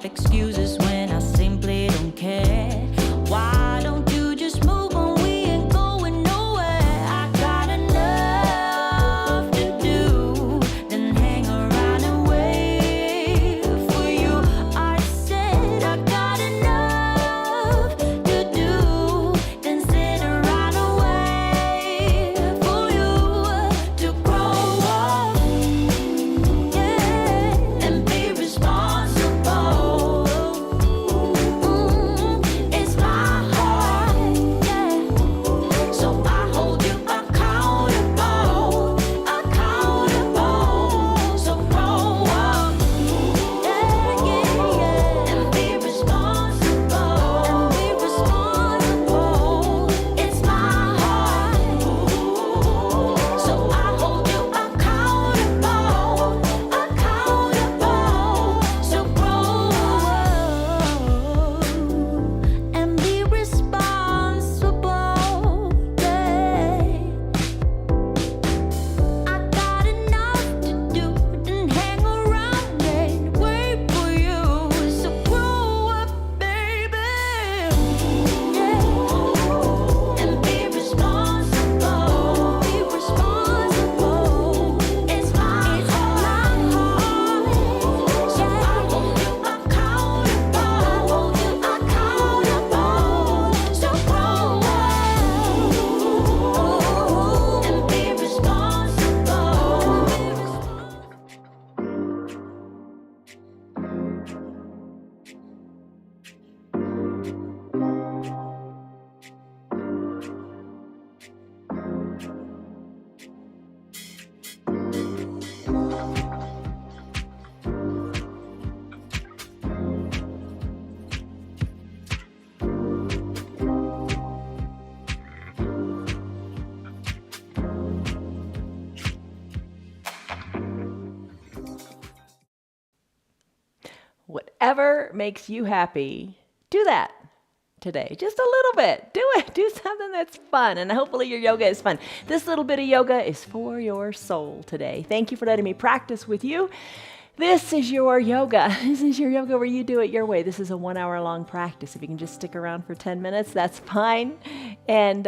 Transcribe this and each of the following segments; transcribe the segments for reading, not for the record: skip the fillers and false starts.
up excuses when I simply don't care. Why don't you just move on? We ain't going nowhere. I got enough to do, then hang around and wait for you. I said I got enough to do, then sit around and wait for you to grow up, yeah, and be responsible. It's my heart, yeah. So I hold you accountable, accountable. So grow up, yeah, yeah, yeah, and be responsible, and be responsible. It's my heart, so I hold you accountable, accountable. So grow up and be responsible, yeah. I got enough to do, then hang around and wait for you. So grow up, baby, yeah, and be responsible, be responsible. It's my heart, so I hold you accountable, accountable. So grow up and be responsible. Whatever makes you happy, do that today. Just a little bit. Do it. Do something that's fun. And hopefully your yoga is fun. This little bit of yoga is for your soul today. Thank you for letting me practice with you. This is your yoga. This is your yoga where you do it your way. This is a 1 hour long practice. If you can just stick around for 10 minutes, that's fine. And,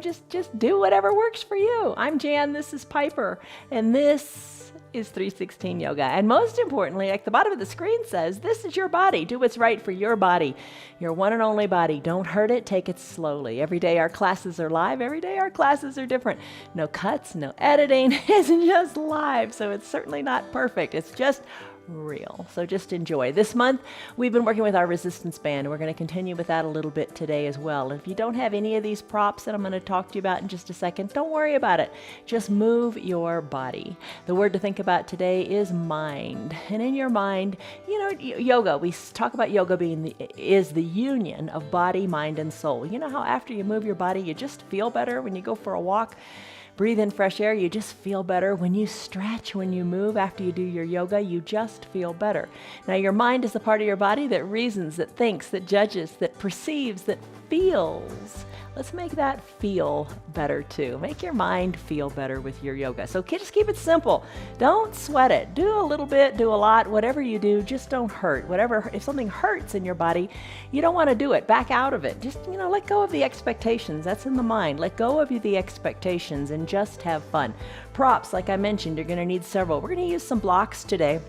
just do whatever works for you. I'm Jan. This is Piper. And this is 316 Yoga. And most importantly, like the bottom of the screen says, this is your body. Do what's right for your body, your one and only body. Don't hurt it. Take it slowly. Every day our classes are live. Every day our classes are different. No cuts, no editing. It's just live. So it's certainly not perfect. It's just real. So just enjoy. This month, we've been working with our resistance band. We're going to continue with that a little bit today as well. If you don't have any of these props that I'm going to talk to you about in just a second, don't worry about it. Just move your body. The word to think about today is mind. And in your mind, yoga, we talk about yoga is the union of body, mind, and soul. You know how after you move your body, you just feel better when you go for a walk? Breathe in fresh air, you just feel better. When you stretch, when you move after you do your yoga, you just feel better. Now, your mind is the part of your body that reasons, that thinks, that judges, that perceives, that feels. Let's make that feel better too. Make your mind feel better with your yoga. So just keep it simple. Don't sweat it. Do a little bit, do a lot, whatever you do, just don't hurt. If something hurts in your body, you don't want to do it. Back out of it. Just, let go of the expectations. That's in the mind. Let go of the expectations and just have fun. Props, like I mentioned, you're going to need several. We're going to use some blocks today.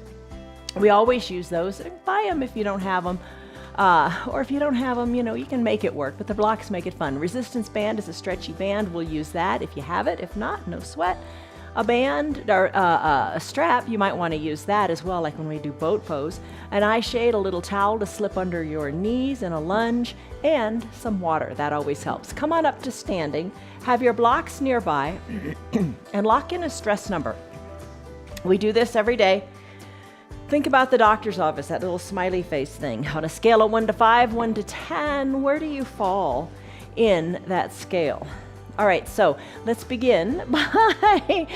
We always use those. Buy them if you don't have them. Or if you don't have them, you can make it work, but the blocks make it fun. Resistance band is a stretchy band. We'll use that if you have it. If not, no sweat. A band or a strap, you might want to use that as well, like when we do boat pose. An eye shade, a little towel to slip under your knees in a lunge, and some water. That always helps. Come on up to standing. Have your blocks nearby and lock in a stress number. We do this every day. Think about the doctor's office, that little smiley face thing. On a scale of 1 to 5, 1 to 10, where do you fall in that scale? All right, so let's begin by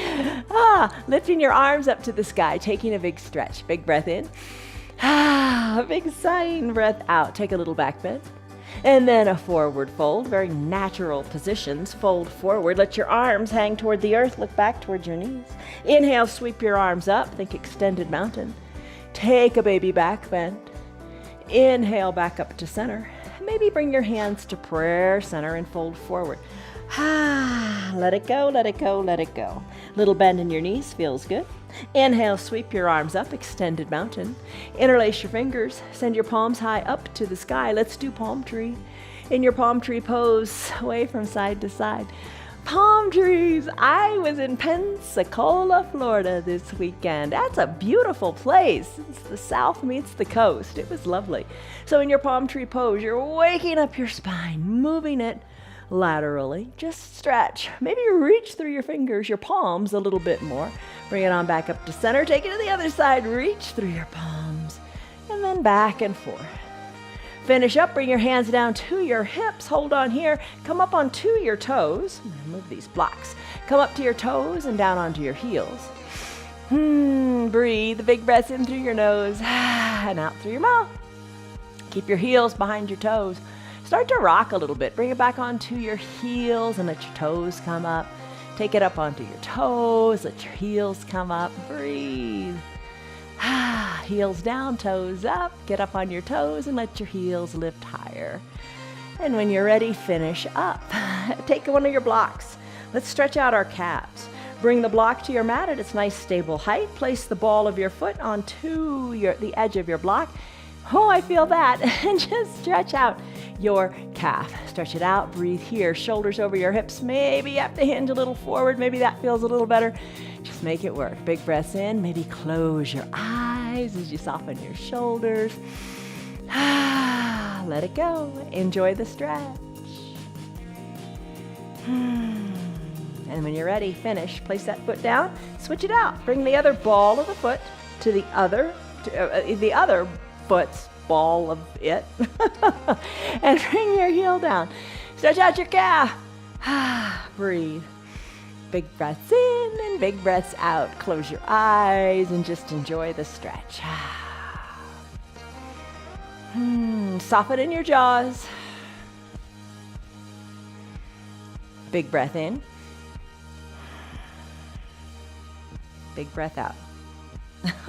lifting your arms up to the sky, taking a big stretch. Big breath in. Big sighing breath out. Take a little back bend. And then a forward fold, very natural positions. Fold forward, let your arms hang toward the earth, look back towards your knees. Inhale, sweep your arms up, think extended mountain. Take a baby back bend. Inhale back up to center. Maybe bring your hands to prayer center and fold forward. Let it go, let it go, let it go. Little bend in your knees feels good. Inhale, sweep your arms up, extended mountain. Interlace your fingers, send your palms high up to the sky. Let's do palm tree. In your palm tree pose, sway from side to side. Palm trees. I was in Pensacola, Florida this weekend. That's a beautiful place. It's the south meets the coast. It was lovely. So in your palm tree pose, you're waking up your spine, moving it laterally. Just stretch. Maybe reach through your fingers, your palms a little bit more. Bring it on back up to center. Take it to the other side. Reach through your palms. And then back and forth. Finish up, bring your hands down to your hips, hold on here, come up onto your toes, move these blocks, come up to your toes and down onto your heels. Breathe, big breaths in through your nose and out through your mouth. Keep your heels behind your toes. Start to rock a little bit, bring it back onto your heels and let your toes come up. Take it up onto your toes, let your heels come up, breathe. Heels down, toes up, get up on your toes and let your heels lift higher. And when you're ready, finish up. Take one of your blocks. Let's stretch out our calves. Bring the block to your mat at its nice stable height. Place the ball of your foot onto the edge of your block. Oh, I feel that. And just stretch out your calf. Stretch it out, breathe here, shoulders over your hips. Maybe you have to hinge a little forward. Maybe that feels a little better. Just make it work. Big breaths in. Maybe close your eyes as you soften your shoulders. Let it go. Enjoy the stretch. And when you're ready, finish. Place that foot down. Switch it out. Bring the other ball of the foot to the other foot's ball of it. And bring your heel down. Stretch out your calf. Breathe. Big breaths in and big breaths out. Close your eyes and just enjoy the stretch. Soften in your jaws. Big breath in. Big breath out.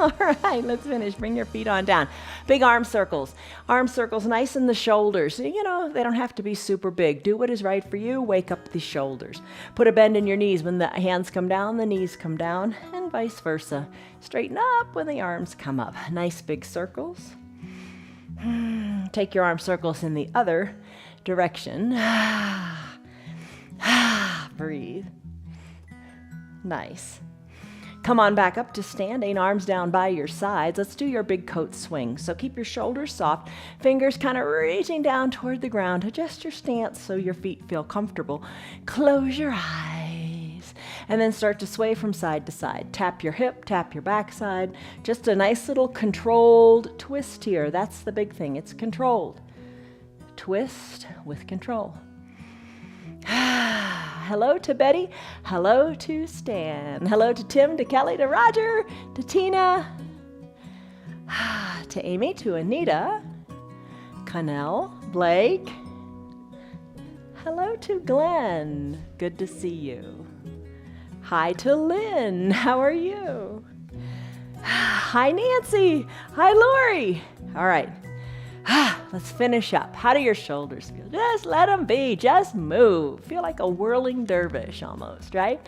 All right, let's finish. Bring your feet on down. Big arm circles. Arm circles nice in the shoulders. You know, they don't have to be super big. Do what is right for you. Wake up the shoulders. Put a bend in your knees. When the hands come down, the knees come down, and vice versa. Straighten up when the arms come up. Nice big circles. Take your arm circles in the other direction. Breathe. Nice. Come on back up to standing, arms down by your sides. Let's do your big coat swing. So keep your shoulders soft, fingers kind of reaching down toward the ground. Adjust your stance so your feet feel comfortable. Close your eyes and then start to sway from side to side. Tap your hip, tap your backside. Just a nice little controlled twist here. That's the big thing. It's controlled. Twist with control. Hello to Betty. Hello to Stan. Hello to Tim, to Kelly, to Roger, to Tina, to Amy, to Anita, Connell, Blake. Hello to Glenn. Good to see you. Hi to Lynn. How are you? Hi, Nancy. Hi, Lori. All right. Let's finish up. How do your shoulders feel? Just let them be. Just move. Feel like a whirling dervish almost, right?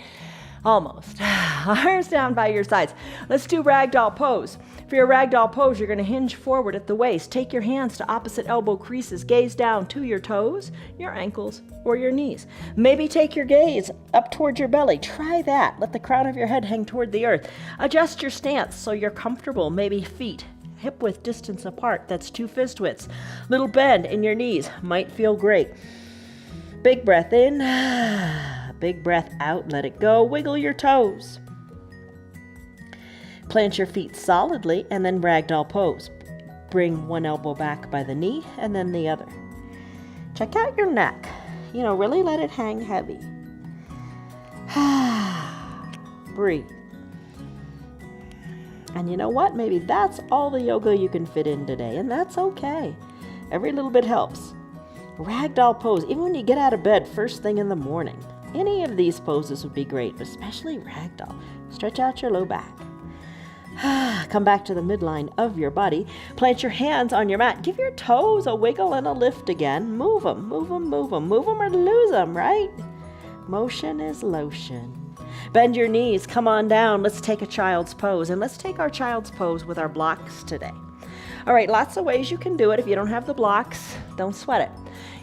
Almost. Arms down by your sides. Let's do ragdoll pose. For your ragdoll pose, you're going to hinge forward at the waist. Take your hands to opposite elbow creases. Gaze down to your toes, your ankles, or your knees. Maybe take your gaze up towards your belly. Try that. Let the crown of your head hang toward the earth. Adjust your stance so you're comfortable. Maybe feet hip-width distance apart. That's 2 fist widths. Little bend in your knees might feel great. Big breath in. Big breath out. Let it go. Wiggle your toes. Plant your feet solidly and then ragdoll pose. Bring one elbow back by the knee and then the other. Check out your neck. Really let it hang heavy. Breathe. And you know what? Maybe that's all the yoga you can fit in today, and that's okay. Every little bit helps. Ragdoll pose, even when you get out of bed first thing in the morning. Any of these poses would be great, but especially ragdoll. Stretch out your low back. Come back to the midline of your body. Plant your hands on your mat. Give your toes a wiggle and a lift again. Move them, move them, move them. Move them or lose them, right? Motion is lotion. Bend your knees. Come on down. Let's take a child's pose. And let's take our child's pose with our blocks today. All right, lots of ways you can do it. If you don't have the blocks, don't sweat it.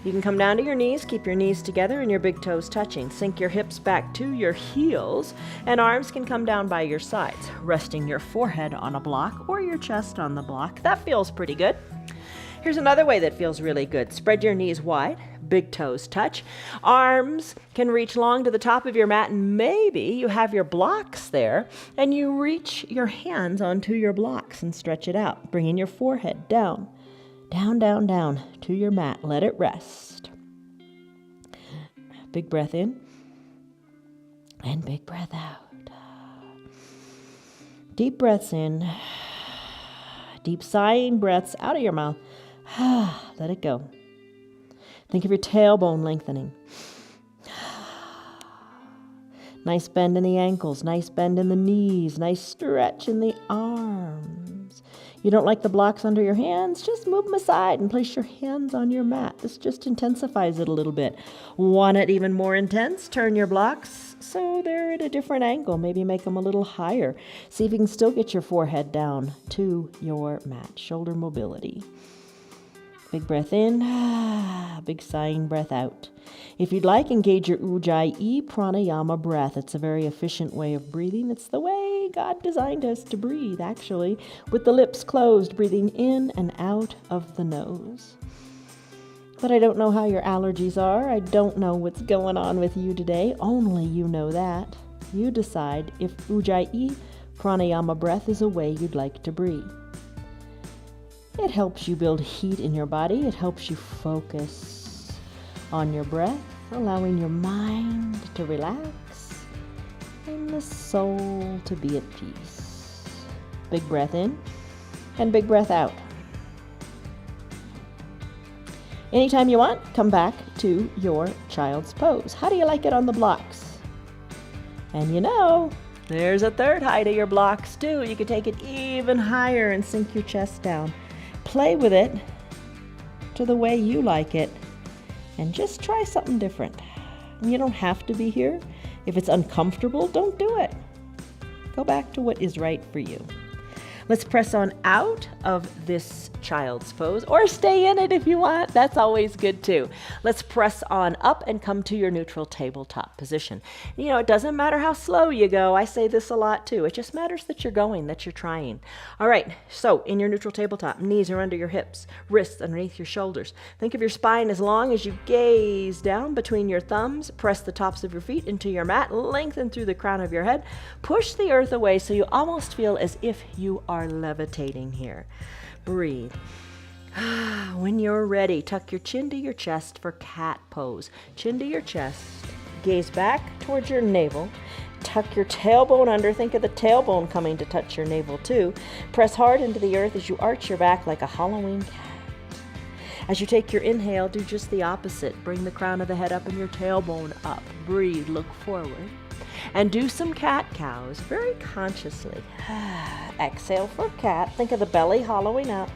You can come down to your knees, keep your knees together and your big toes touching. Sink your hips back to your heels, and arms can come down by your sides, resting your forehead on a block or your chest on the block. That feels pretty good. Here's another way that feels really good. Spread your knees wide, big toes touch. Arms can reach long to the top of your mat, and maybe you have your blocks there, and you reach your hands onto your blocks and stretch it out, bringing your forehead down. Down, down, down to your mat. Let it rest. Big breath in and big breath out. Deep breaths in. Deep sighing breaths out of your mouth. Let it go. Think of your tailbone lengthening. Nice bend in the ankles. Nice bend in the knees. Nice stretch in the arms. You don't like the blocks under your hands? Just move them aside and place your hands on your mat. This just intensifies it a little bit. Want it even more intense? Turn your blocks so they're at a different angle. Maybe make them a little higher. See if you can still get your forehead down to your mat. Shoulder mobility. Big breath in, big sighing breath out. If you'd like, engage your Ujjayi pranayama breath. It's a very efficient way of breathing. It's the way God designed us to breathe, actually, with the lips closed, breathing in and out of the nose. But I don't know how your allergies are. I don't know what's going on with you today. Only you know that. You decide if Ujjayi pranayama breath is a way you'd like to breathe. It helps you build heat in your body. It helps you focus on your breath, allowing your mind to relax and the soul to be at peace. Big breath in and big breath out. Anytime you want, come back to your child's pose. How do you like it on the blocks? And you know, there's a third height of your blocks too. You can take it even higher and sink your chest down. Play with it to the way you like it and just try something different. You don't have to be here. If it's uncomfortable, don't do it. Go back to what is right for you. Let's press on out of this child's pose, or stay in it if you want. That's always good too. Let's press on up and come to your neutral tabletop position. You know, it doesn't matter how slow you go. I say this a lot too. It just matters that you're going, that you're trying. All right, so in your neutral tabletop, knees are under your hips, wrists underneath your shoulders. Think of your spine as long as you gaze down between your thumbs. Press the tops of your feet into your mat, lengthen through the crown of your head. Push the earth away so you almost feel as if you are levitating here. Breathe. When you're ready, tuck your chin to your chest for cat pose. Chin to your chest. Gaze back towards your navel. Tuck your tailbone under. Think of the tailbone coming to touch your navel too. Press hard into the earth as you arch your back like a Halloween cat. As you take your inhale, do just the opposite. Bring the crown of the head up and your tailbone up. Breathe, look forward. And do some cat-cows very consciously. Exhale for cat. Think of the belly hollowing out.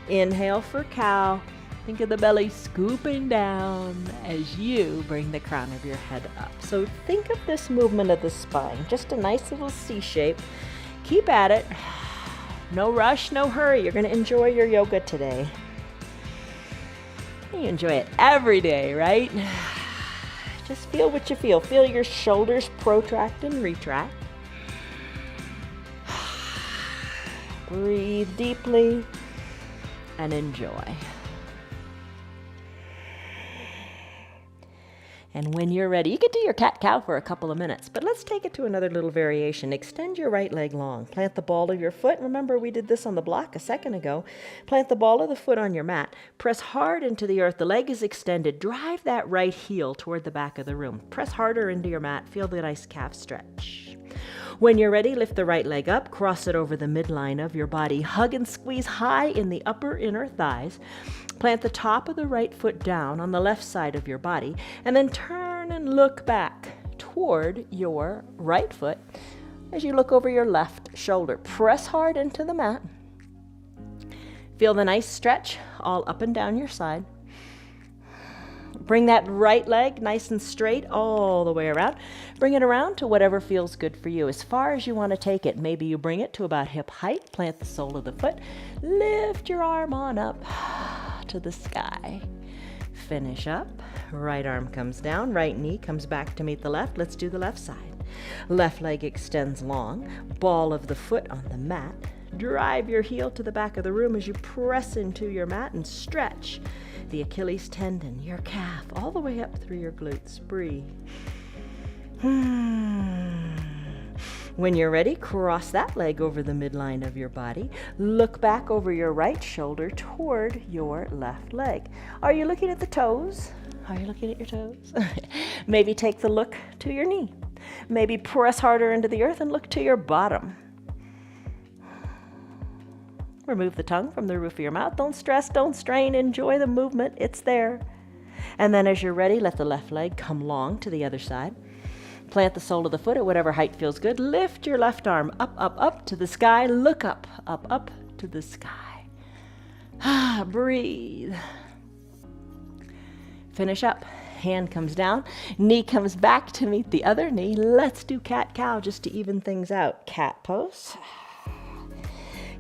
Inhale for cow. Think of the belly scooping down as you bring the crown of your head up. So think of this movement of the spine. Just a nice little C shape. Keep at it. No rush, no hurry. You're going to enjoy your yoga today. You enjoy it every day, right? Just feel what you feel. Feel your shoulders protract and retract. Breathe deeply and enjoy. And when you're ready, you can do your cat-cow for a couple of minutes, but let's take it to another little variation. Extend your right leg long. Plant the ball of your foot. Remember, we did this on the block a second ago. Plant the ball of the foot on your mat. Press hard into the earth. The leg is extended. Drive that right heel toward the back of the room. Press harder into your mat. Feel the nice calf stretch. When you're ready, lift the right leg up, cross it over the midline of your body. Hug and squeeze high in the upper inner thighs. Plant the top of the right foot down on the left side of your body, and then turn and look back toward your right foot. as you look over your left shoulder. Press hard into the mat. Feel the nice stretch all up and down your side. Bring that right leg nice and straight all the way around. Bring it around to whatever feels good for you, as far as you want to take it. Maybe you bring it to about hip height, plant the sole of the foot, lift your arm on up to the sky. Finish up, right arm comes down, right knee comes back to meet the left. Let's do the left side. Left leg extends long, ball of the foot on the mat. Drive your heel to the back of the room as you press into your mat and stretch the Achilles tendon, your calf, all the way up through your glutes. Breathe. When you're ready, cross that leg over the midline of your body. Look back over your right shoulder toward your left leg. Are you looking at the toes? Are you looking at your toes? Maybe take the look to your knee. Maybe press harder into the earth and look to your bottom. Remove the tongue from the roof of your mouth. Don't stress, don't strain. Enjoy the movement. It's there. And then as you're ready, let the left leg come long to the other side. Plant the sole of the foot at whatever height feels good. Lift your left arm up, up, up to the sky. Look up, up, up to the sky. Breathe. Finish up. Hand comes down. Knee comes back to meet the other knee. Let's do cat-cow just to even things out. Cat pose.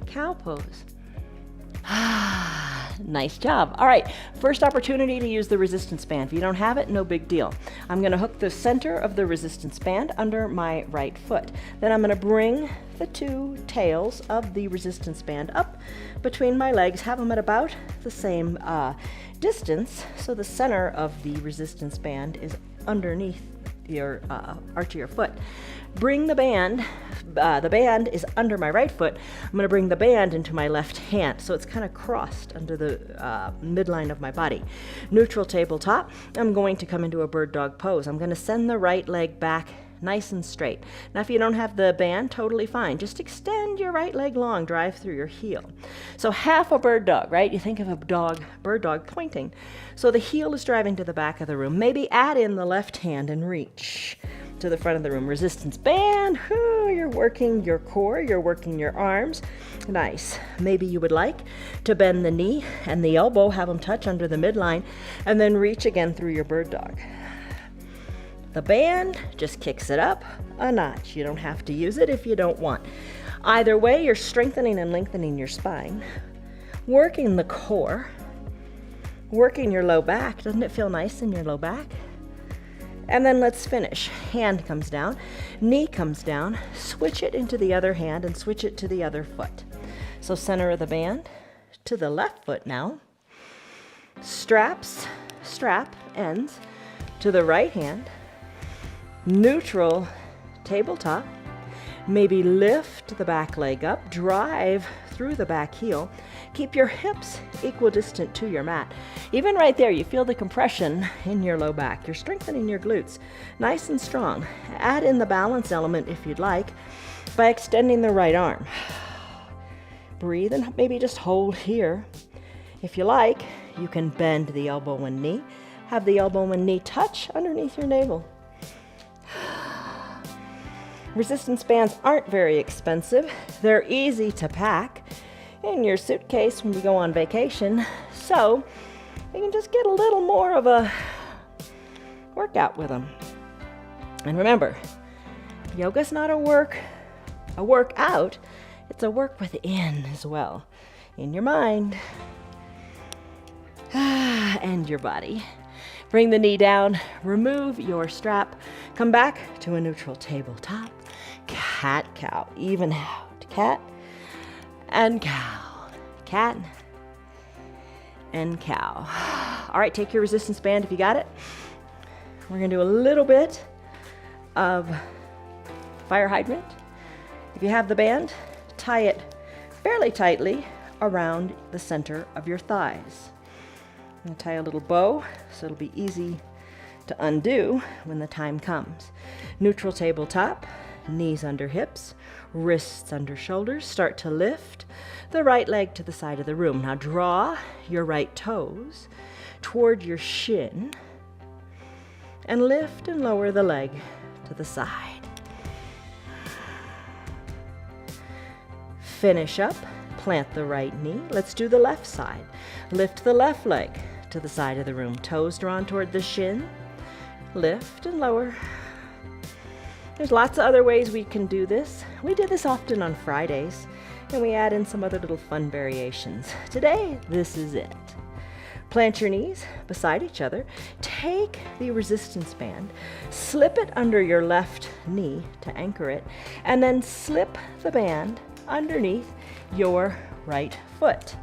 Cow pose. Nice job. All right, first opportunity to use the resistance band. If you don't have it, no big deal. I'm going to hook the center of the resistance band under my right foot. Then I'm going to bring the two tails of the resistance band up between my legs, have them at about the same distance, so the center of the resistance band is underneath your arch of your foot. Bring the band is under my right foot. I'm going to bring the band into my left hand, so it's kind of crossed under the midline of my body. Neutral tabletop. I'm going to come into a bird dog pose. I'm going to send the right leg back nice and straight. Now, if you don't have the band, totally fine. Just extend your right leg long, drive through your heel. So half a bird dog, right? You think of a bird dog pointing. So the heel is driving to the back of the room. Maybe add in the left hand and reach to the front of the room. Resistance band. You're working your core, you're working your arms. Nice. Maybe you would like to bend the knee and the elbow, have them touch under the midline, and then reach again through your bird dog. The band just kicks it up a notch. You don't have to use it if you don't want. Either way, you're strengthening and lengthening your spine, working the core, working your low back. Doesn't it feel nice in your low back? And then let's finish. Hand comes down, knee comes down, switch it into the other hand and switch it to the other foot. So center of the band to the left foot now. Strap ends to the right hand. Neutral tabletop. Maybe lift the back leg up, drive through the back heel. Keep your hips equidistant to your mat. Even right there, you feel the compression in your low back. You're strengthening your glutes, nice and strong. Add in the balance element if you'd like by extending the right arm. Breathe and maybe just hold here. If you like, you can bend the elbow and knee. Have the elbow and knee touch underneath your navel. Resistance bands aren't very expensive. They're easy to pack in your suitcase when you go on vacation, so you can just get a little more of a workout with them. And remember, yoga's not a workout, it's a work within as well, in your mind and your body. Bring the knee down, remove your strap, come back to a neutral tabletop. Cat-cow, even out. Cat and cow. Cat and cow. All right, take your resistance band if you got it. We're going to do a little bit of fire hydrant. If you have the band, tie it fairly tightly around the center of your thighs. I'm going to tie a little bow so it'll be easy to undo when the time comes. Neutral tabletop, knees under hips, wrists under shoulders. Start to lift the right leg to the side of the room. Now draw your right toes toward your shin and lift and lower the leg to the side. Finish up, plant the right knee. Let's do the left side. Lift the left leg to the side of the room. Toes drawn toward the shin. Lift and lower. There's lots of other ways we can do this. We do this often on Fridays, and we add in some other little fun variations. Today, this is it. Plant your knees beside each other. Take the resistance band, slip it under your left knee to anchor it, and then slip the band underneath your right foot.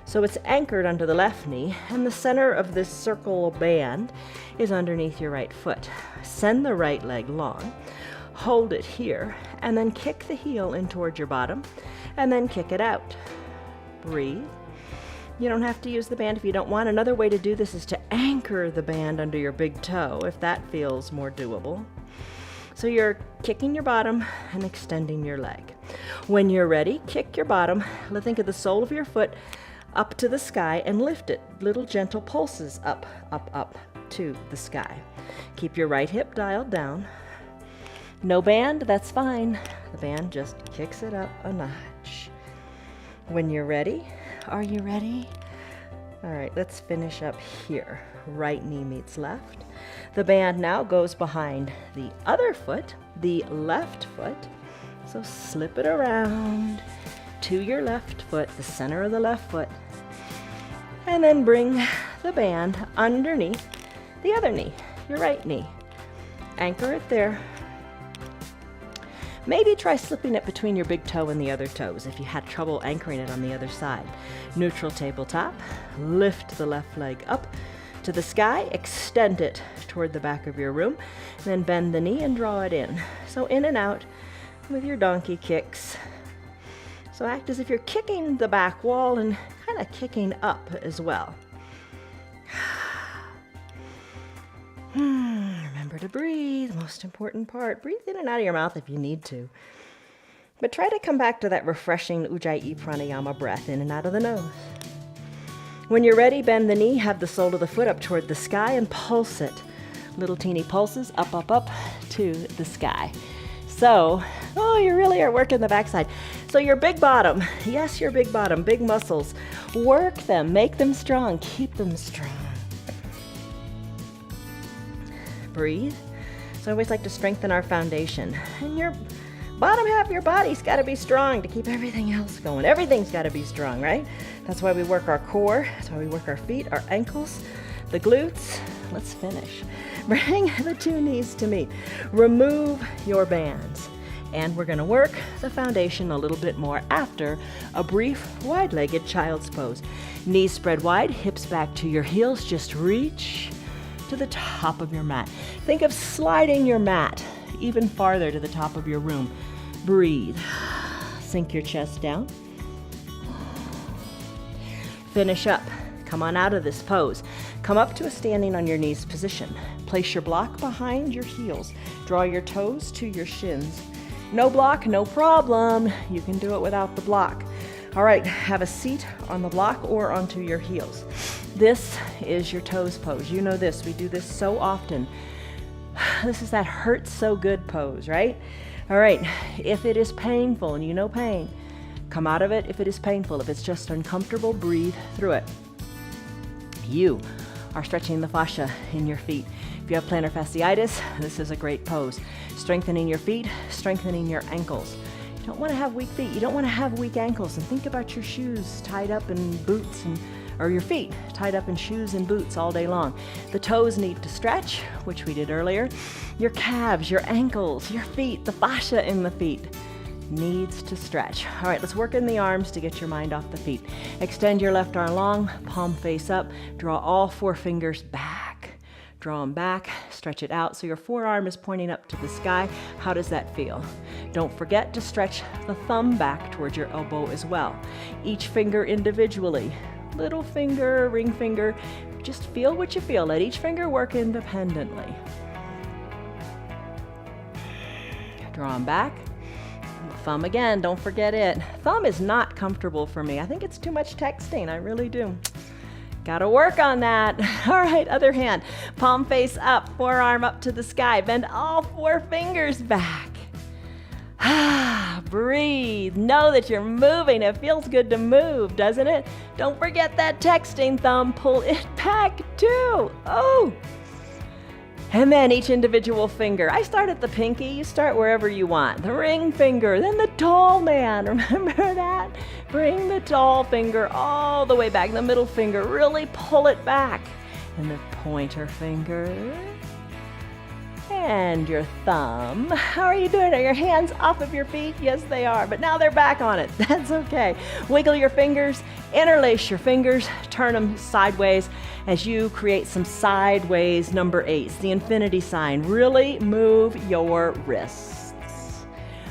So it's anchored under the left knee, and the center of this circle band is underneath your right foot. Send the right leg long, hold it here, and then kick the heel in toward your bottom, and then kick it out. Breathe. You don't have to use the band if you don't want. Another way to do this is to anchor the band under your big toe, if that feels more doable. So you're kicking your bottom and extending your leg. When you're ready, kick your bottom. Think of the sole of your foot up to the sky and lift it. Little gentle pulses up, up, up to the sky. Keep your right hip dialed down. No band, that's fine. The band just kicks it up a notch. When you're ready, are you ready? All right, let's finish up here. Right knee meets left. The band now goes behind the other foot, the left foot. So slip it around to your left foot, the center of the left foot. And then bring the band underneath the other knee, your right knee. Anchor it there. Maybe try slipping it between your big toe and the other toes if you had trouble anchoring it on the other side. Neutral tabletop. Lift the left leg up to the sky. Extend it toward the back of your room. Then bend the knee and draw it in. So in and out with your donkey kicks. So act as if you're kicking the back wall and kind of kicking up as well. Remember to breathe, most important part. Breathe in and out of your mouth if you need to. But try to come back to that refreshing Ujjayi pranayama breath in and out of the nose. When you're ready, bend the knee, have the sole of the foot up toward the sky and pulse it. Little teeny pulses up, up, up to the sky. So, you really are working the backside. So your big bottom, yes, your big bottom, big muscles, work them, make them strong, keep them strong. Breathe. So I always like to strengthen our foundation. And your bottom half of your body's got to be strong to keep everything else going. Everything's got to be strong, right? That's why we work our core. That's why we work our feet, our ankles, the glutes. Let's finish. Bring the two knees to meet. Remove your bands. And we're going to work the foundation a little bit more after a brief wide-legged child's pose. Knees spread wide, hips back to your heels. Just reach to the top of your mat. Think of sliding your mat even farther to the top of your room. Breathe. Sink your chest down. Finish up. Come on out of this pose. Come up to a standing on your knees position. Place your block behind your heels. Draw your toes to your shins. No block, no problem. You can do it without the block. All right, have a seat on the block or onto your heels. This is your toes pose. You know this, we do this so often. This is that hurts so good pose, right? All right, if it is painful, and you know pain, come out of it. If it is painful, if it's just uncomfortable, breathe through it. You are stretching the fascia in your feet. If you have plantar fasciitis, this is a great pose. Strengthening your feet, strengthening your ankles. You don't want to have weak feet. You don't want to have weak ankles. And think about your shoes tied up in boots or your feet tied up in shoes and boots all day long. The toes need to stretch, which we did earlier. Your calves, your ankles, your feet, the fascia in the feet needs to stretch. All right, let's work in the arms to get your mind off the feet. Extend your left arm long, palm face up. Draw all four fingers back. Draw them back, stretch it out so your forearm is pointing up to the sky. How does that feel? Don't forget to stretch the thumb back towards your elbow as well. Each finger individually. Little finger, ring finger. Just feel what you feel. Let each finger work independently. Draw them back. Thumb again, don't forget it. Thumb is not comfortable for me. I think it's too much texting, I really do. Gotta work on that. All right, other hand. Palm face up, forearm up to the sky. Bend all four fingers back. Breathe. Know that you're moving. It feels good to move, doesn't it? Don't forget that texting thumb. Pull it back too. Oh. And then each individual finger. I start at the pinky. You start wherever you want. The ring finger, then the tall man. Remember that? Bring the tall finger all the way back. The middle finger, really pull it back. And the pointer finger. And your thumb. How are you doing? Are your hands off of your feet? Yes, they are, but now they're back on it. That's okay. Wiggle your fingers, interlace your fingers, turn them sideways as you create some sideways number 8s, the infinity sign. Really move your wrists.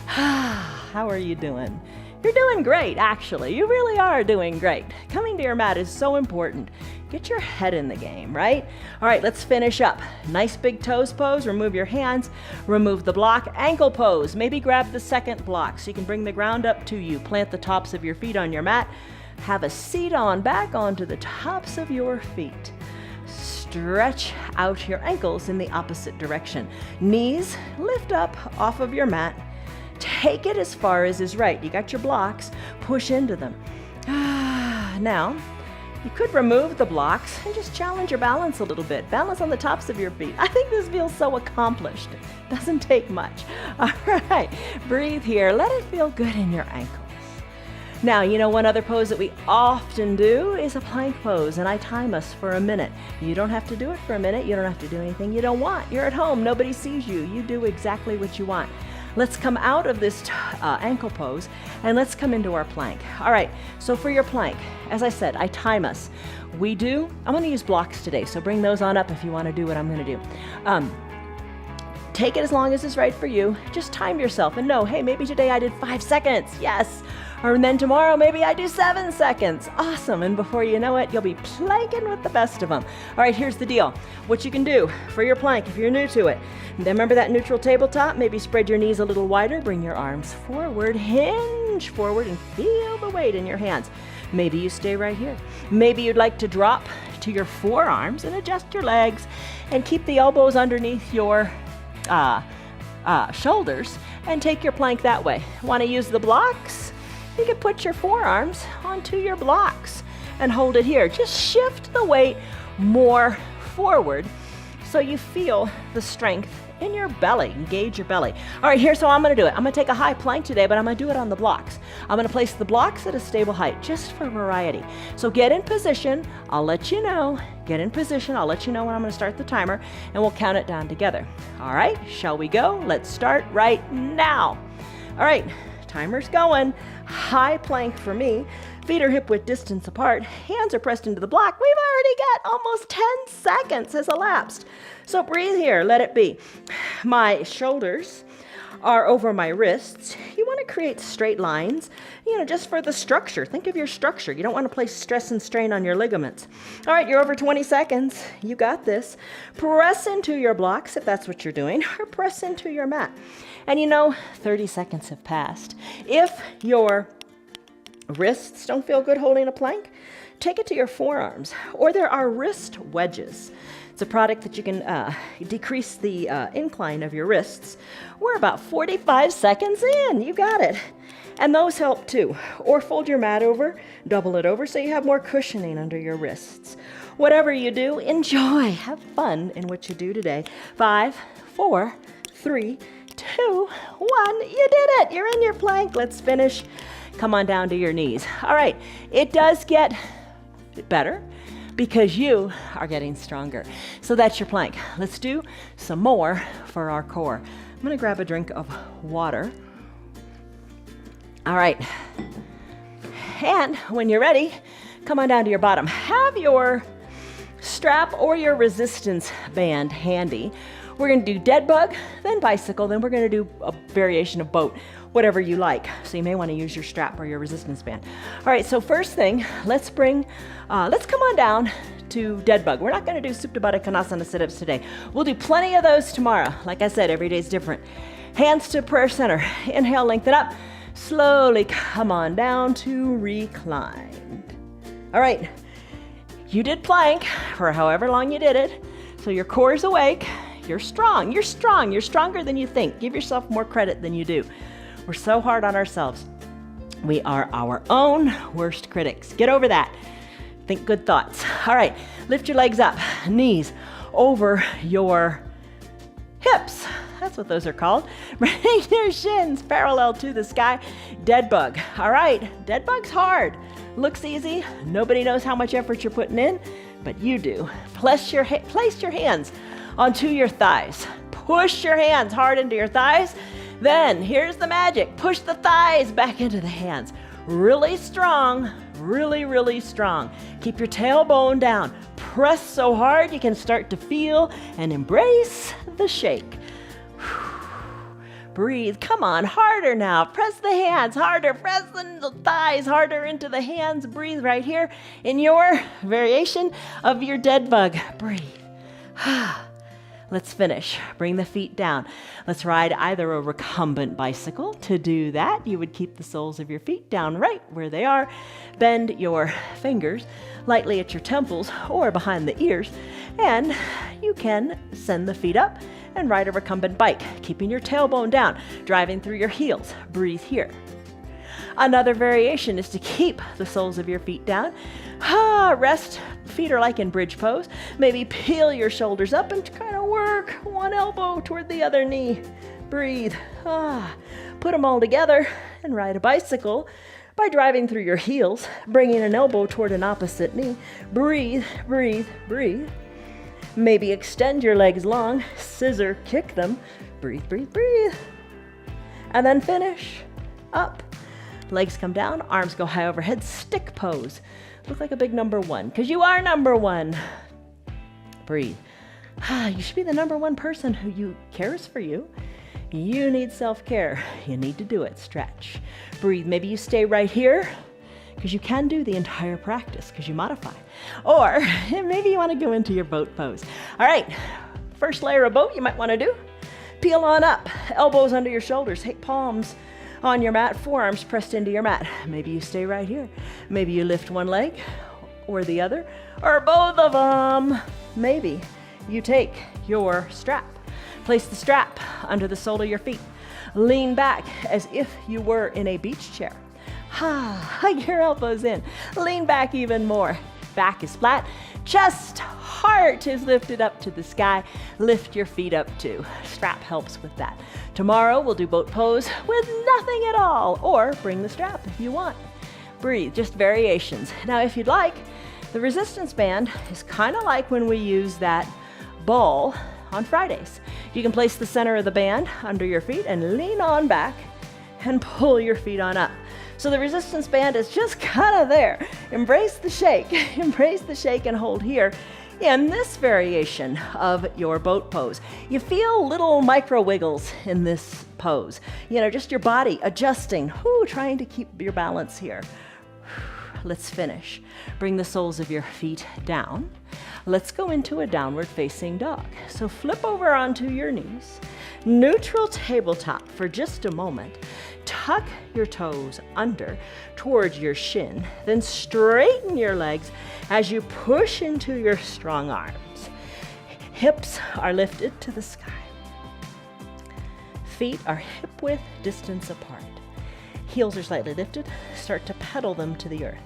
How are you doing? You're doing great, actually. You really are doing great. Coming to your mat is so important. Get your head in the game, right? All right, let's finish up. Nice big toes pose. Remove your hands. Remove the block. Ankle pose. Maybe grab the second block so you can bring the ground up to you. Plant the tops of your feet on your mat. Have a seat on back onto the tops of your feet. Stretch out your ankles in the opposite direction. Knees lift up off of your mat. Take it as far as is right. You got your blocks. Push into them. Now, you could remove the blocks and just challenge your balance a little bit. Balance on the tops of your feet. I think this feels so accomplished. Doesn't take much. All right, breathe here. Let it feel good in your ankles. Now, you know, one other pose that we often do is a plank pose, and I time us for a minute. You don't have to do it for a minute. You don't have to do anything you don't want. You're at home. Nobody sees you. You do exactly what you want. Let's come out of this ankle pose and let's come into our plank. All right, so for your plank, as I said, I time us. I'm gonna use blocks today, so bring those on up if you wanna do what I'm gonna do. Take it as long as is right for you. Just time yourself and know, hey, maybe today I did 5 seconds, yes. Or then tomorrow, maybe I do 7 seconds. Awesome, and before you know it, you'll be planking with the best of them. All right, here's the deal. What you can do for your plank, if you're new to it, remember that neutral tabletop? Maybe spread your knees a little wider, bring your arms forward, hinge forward, and feel the weight in your hands. Maybe you stay right here. Maybe you'd like to drop to your forearms and adjust your legs and keep the elbows underneath your shoulders and take your plank that way. Want to use the blocks? You can put your forearms onto your blocks and hold it here. Just shift the weight more forward so you feel the strength in your belly. Engage your belly. All right, here's how I'm going to do it. I'm going to take a high plank today, but I'm going to do it on the blocks. I'm going to place the blocks at a stable height just for variety. So get in position. I'll let you know. Get in position. I'll let you know when I'm going to start the timer, and we'll count it down together. All right, shall we go? Let's start right now. All right, timer's going. High plank for me. Feet are hip width distance apart. Hands are pressed into the block. We've already got almost 10 seconds has elapsed. So breathe here. Let it be. My shoulders are over my wrists. You want to create straight lines, just for the structure. Think of your structure. You don't want to place stress and strain on your ligaments. All right, you're over 20 seconds. You got this. Press into your blocks if that's what you're doing, or press into your mat. And 30 seconds have passed. If your wrists don't feel good holding a plank, take it to your forearms, or there are wrist wedges. It's a product that you can decrease the incline of your wrists. We're about 45 seconds in. You got it. And those help too. Or fold your mat over, double it over so you have more cushioning under your wrists. Whatever you do, enjoy. Have fun in what you do today. 5, 4, 3, 2, 1. You did it. You're in your plank. Let's finish. Come on down to your knees. All right. It does get better because you are getting stronger. So that's your plank. Let's do some more for our core. I'm going to grab a drink of water. All right. And when you're ready, come on down to your bottom. Have your strap or your resistance band handy. We're going to do dead bug, then bicycle, then we're going to do a variation of boat, whatever you like. So you may want to use your strap or your resistance band. All right, so first thing, let's come on down to dead bug. We're not going to do Supta Baddha Konasana sit-ups today. We'll do plenty of those tomorrow. Like I said, every day is different. Hands to prayer center. Inhale, lengthen up. Slowly come on down to reclined. All right, you did plank for however long you did it. So your core is awake. You're strong. You're strong. You're stronger than you think. Give yourself more credit than you do. We're so hard on ourselves. We are our own worst critics. Get over that. Think good thoughts. All right, lift your legs up, knees over your hips. That's what those are called. Bring your shins parallel to the sky. Dead bug. All right, dead bug's hard. Looks easy. Nobody knows how much effort you're putting in, but you do. Place your hands onto your thighs. Push your hands hard into your thighs. Then here's the magic. Push the thighs back into the hands. Really strong, really, really strong. Keep your tailbone down. Press so hard you can start to feel and embrace the shake. Breathe. Come on, harder now. Press the hands harder. Press the thighs harder into the hands. Breathe right here in your variation of your dead bug. Breathe. Let's finish. Bring the feet down. Let's ride either a recumbent bicycle. To do that, you would keep the soles of your feet down right where they are. Bend your fingers lightly at your temples or behind the ears, and you can send the feet up and ride a recumbent bike, keeping your tailbone down, driving through your heels. Breathe here. Another variation is to keep the soles of your feet down. Rest, feet are like in bridge pose. Maybe peel your shoulders up and kind of work one elbow toward the other knee. Breathe. Put them all together and ride a bicycle by driving through your heels, bringing an elbow toward an opposite knee. Breathe, breathe, breathe. Maybe extend your legs long, scissor kick them. Breathe, breathe, breathe. And then finish. Up. Legs come down, arms go high overhead, stick pose. Look like a big number one, because you are number one. Breathe. You should be the number one person who cares for you. You need self-care. You need to do it. Stretch. Breathe. Maybe you stay right here, because you can do the entire practice, because you modify. Or maybe you want to go into your boat pose. All right, first layer of boat you might want to do. Peel on up, elbows under your shoulders, take palms on your mat, forearms pressed into your mat. Maybe you stay right here. Maybe you lift one leg or the other, or both of them. Maybe you take your strap. Place the strap under the sole of your feet. Lean back as if you were in a beach chair. Hug your elbows in. Lean back even more. Back is flat. Chest, heart is lifted up to the sky. Lift your feet up too. Strap helps with that. Tomorrow we'll do boat pose with nothing at all, or bring the strap if you want. Breathe, just variations. Now if you'd like, the resistance band is kind of like when we use that ball on Fridays. You can place the center of the band under your feet and lean on back and pull your feet on up. So the resistance band is just kind of there. Embrace the shake. Embrace the shake and hold here in this variation of your boat pose. You feel little micro wiggles in this pose. Just your body adjusting, trying to keep your balance here. Let's finish. Bring the soles of your feet down. Let's go into a downward facing dog. So flip over onto your knees. Neutral tabletop for just a moment. Tuck your toes under towards your shin, then straighten your legs as you push into your strong arms. Hips are lifted to the sky. Feet are hip-width distance apart. Heels are slightly lifted. Start to pedal them to the earth.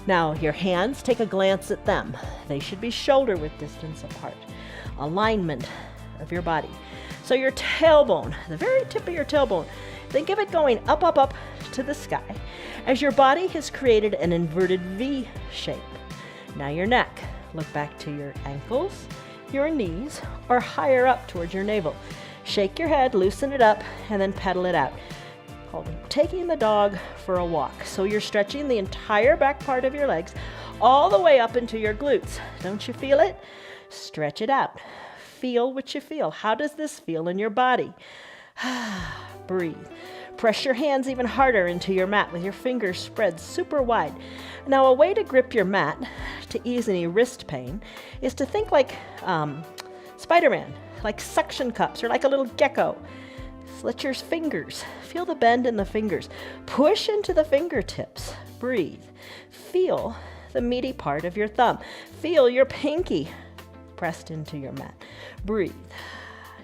Now your hands, take a glance at them. They should be shoulder-width distance apart. Alignment of your body. So your tailbone, the very tip of your tailbone, think of it going up, up, up to the sky as your body has created an inverted V shape. Now your neck, look back to your ankles, your knees, or higher up towards your navel. Shake your head, loosen it up, and then pedal it out. Called taking the dog for a walk. So you're stretching the entire back part of your legs all the way up into your glutes. Don't you feel it? Stretch it out. Feel what you feel. How does this feel in your body? Breathe. Press your hands even harder into your mat with your fingers spread super wide. Now, a way to grip your mat to ease any wrist pain is to think like Spider-Man, like suction cups or like a little gecko. Let your fingers, feel the bend in the fingers. Push into the fingertips. Breathe. Feel the meaty part of your thumb. Feel your pinky pressed into your mat. Breathe.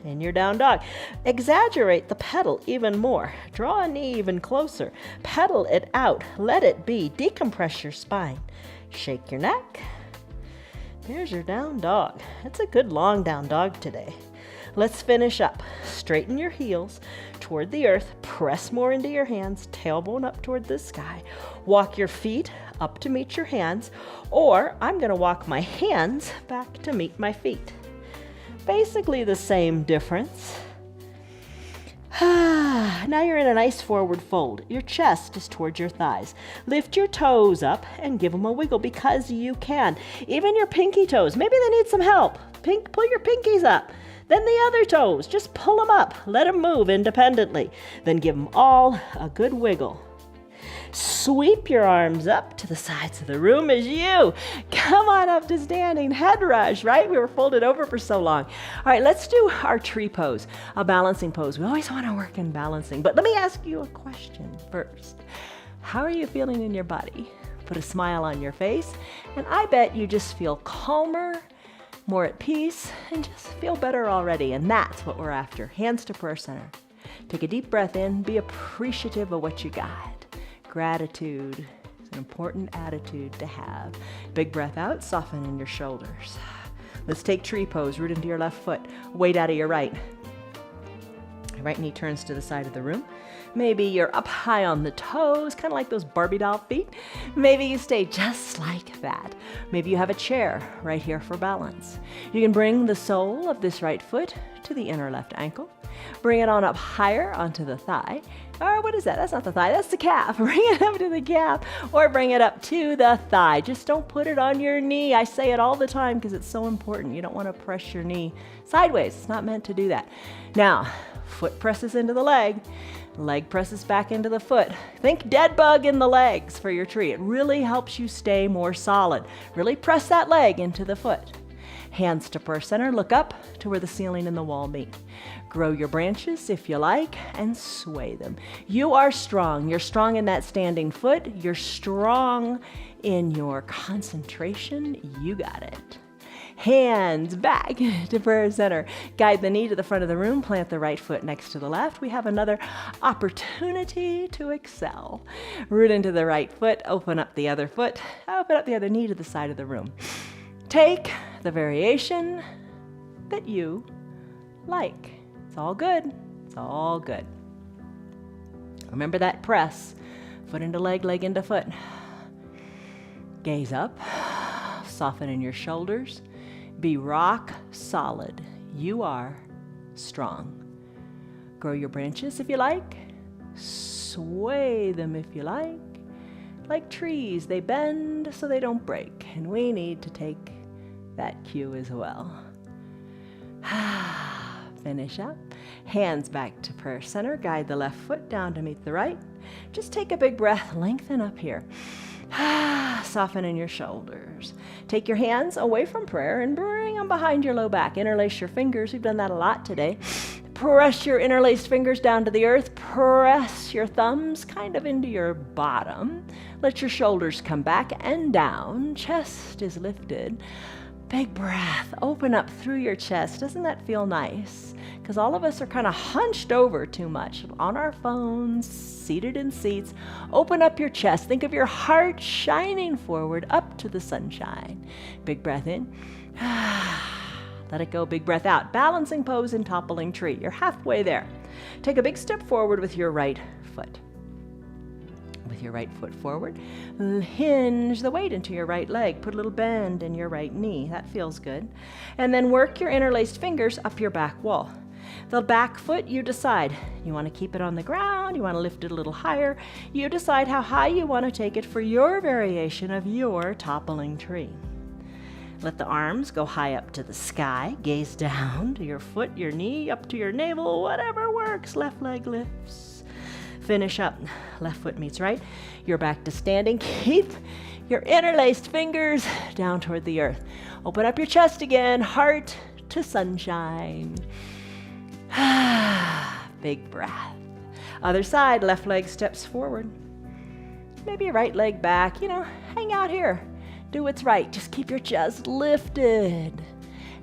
in your down dog. Exaggerate the pedal even more. Draw a knee even closer. Pedal it out. Let it be. Decompress your spine. Shake your neck. There's your down dog. It's a good long down dog today. Let's finish up. Straighten your heels toward the earth. Press more into your hands. Tailbone up toward the sky. Walk your feet up to meet your hands, or I'm going to walk my hands back to meet my feet. Basically the same difference. Now you're in a nice forward fold. Your chest is towards your thighs. Lift your toes up and give them a wiggle because you can. Even your pinky toes, maybe they need some help. Pull your pinkies up. Then the other toes, just pull them up. Let them move independently. Then give them all a good wiggle. Sweep your arms up to the sides of the room as you come on up to standing head rush, right? We were folded over for so long. All right, let's do our tree pose, a balancing pose. We always want to work in balancing, but let me ask you a question first. How are you feeling in your body? Put a smile on your face, and I bet you just feel calmer, more at peace, and just feel better already, and that's what we're after. Hands to prayer center. Take a deep breath in, be appreciative of what you got. Gratitude is an important attitude to have. Big breath out, soften in your shoulders. Let's take tree pose, root into your left foot, weight out of your right. Your right knee turns to the side of the room. Maybe you're up high on the toes, kind of like those Barbie doll feet. Maybe you stay just like that. Maybe you have a chair right here for balance. You can bring the sole of this right foot to the inner left ankle. Bring it on up higher onto the thigh. Or what is that? That's not the thigh, that's the calf. Bring it up to the calf or bring it up to the thigh. Just don't put it on your knee. I say it all the time because it's so important. You don't want to press your knee sideways. It's not meant to do that. Now, foot presses into the leg presses back into the foot. Think dead bug in the legs for your tree. It really helps you stay more solid. Really press that leg into the foot. Hands to prayer center, look up to where the ceiling and the wall meet. Grow your branches if you like and sway them. You are strong. You're strong in that standing foot. You're strong in your concentration. You got it. Hands back to prayer center. Guide the knee to the front of the room. Plant the right foot next to the left. We have another opportunity to excel. Root into the right foot. Open up the other foot. Open up the other knee to the side of the room. Take the variation that you like. It's all good. It's all good. Remember that press. Foot into leg, leg into foot. Gaze up. Soften in your shoulders. Be rock solid. You are strong. Grow your branches if you like. Sway them if you like. Like trees, they bend so they don't break. And we need to take that cue as well. Finish up. Hands back to prayer center. Guide the left foot down to meet the right. Just take a big breath. Lengthen up here. Soften in your shoulders. Take your hands away from prayer and bring them behind your low back. Interlace your fingers. We've done that a lot today. Press your interlaced fingers down to the earth. Press your thumbs kind of into your bottom. Let your shoulders come back and down. Chest is lifted. Big breath. Open up through your chest. Doesn't that feel nice? Because all of us are kind of hunched over too much on our phones, seated in seats. Open up your chest. Think of your heart shining forward up to the sunshine. Big breath in. Let it go. Big breath out. Balancing pose and toppling tree. You're halfway there. Take a big step forward with your right foot. With your right foot forward, hinge the weight into your right leg. Put a little bend in your right knee. That feels good. And then work your interlaced fingers up your back wall. The back foot, you decide. You want to keep it on the ground. You want to lift it a little higher. You decide how high you want to take it for your variation of your toppling tree. Let the arms go high up to the sky. Gaze down to your foot, your knee, up to your navel, whatever works. Left leg lifts. Finish up. Left foot meets right. You're back to standing. Keep your interlaced fingers down toward the earth. Open up your chest again. Heart to sunshine. Big breath. Other side. Left leg steps forward. Maybe your right leg back. Hang out here. Do what's right. Just keep your chest lifted.